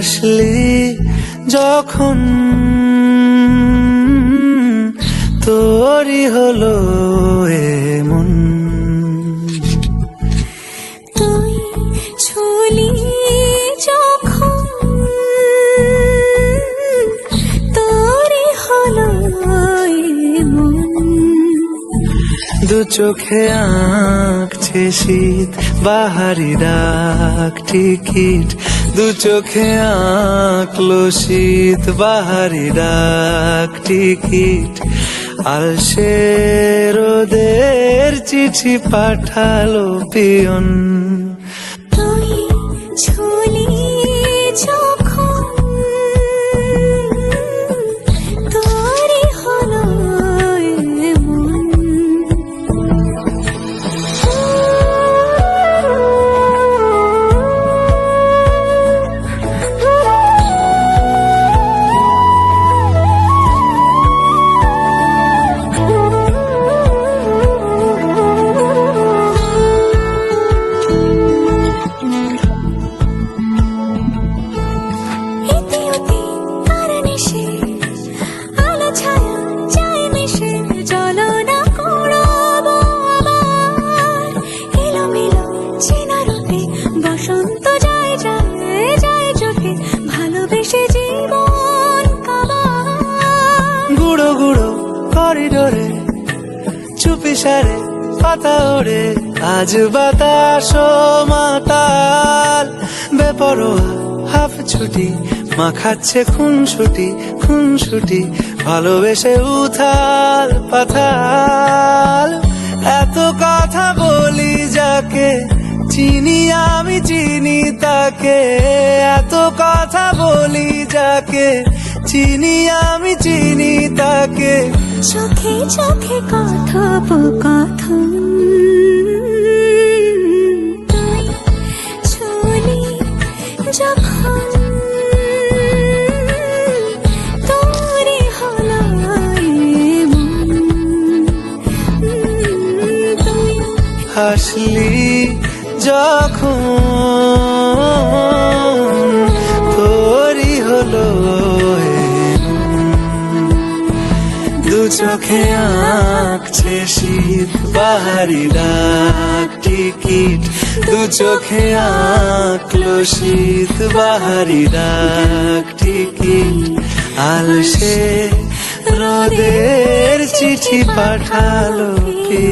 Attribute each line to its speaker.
Speaker 1: হাসলি যখন তোরই হলো এমন।
Speaker 2: তুই ছুলি যখন তোরই হলো এমন।
Speaker 1: দু চোখে আঁকছে শীত বাহারি ডাক টিকিট, দু চোখে আঁকলো শীত বাহারি ডাক টিকিট। আর সে রোদের চিঠি পাঠালো পিয়ন।
Speaker 2: তুই ছুলি যখন তোরই হলো এমন। বসন্ত যায় যায় যায় চোখে ভালোবেসে জীবন কাবার।
Speaker 1: গুঁড়ো গুঁড়ো করিডোরে চুপি সারে পাতা ওড়ে, আজ বাতাস মাতাল বেপরোয়া হাফ ছুটি মাখাচ্ছে খুনসুটি খুনসুটি, ভালোবেসে উথাল পাথাল। এত কথা বলি যাকে চিনি আমি চিনি তাকে, এত কথা বলি যাকে চিনি আমি চিনি তাকে।
Speaker 2: চোখে চোখে কথোপকথন, তুই ছুলি যখন তোরই হলো এমন। তুই
Speaker 1: হাসলি যখন তোরই হলো এমন। দু চোখে আঁকছে শীত বাহারি ডাক টিকিট, দু চোখে আঁকলো শীত বাহারি ডাক টিকিট। আলসে রোদের চিঠি পাঠালো কি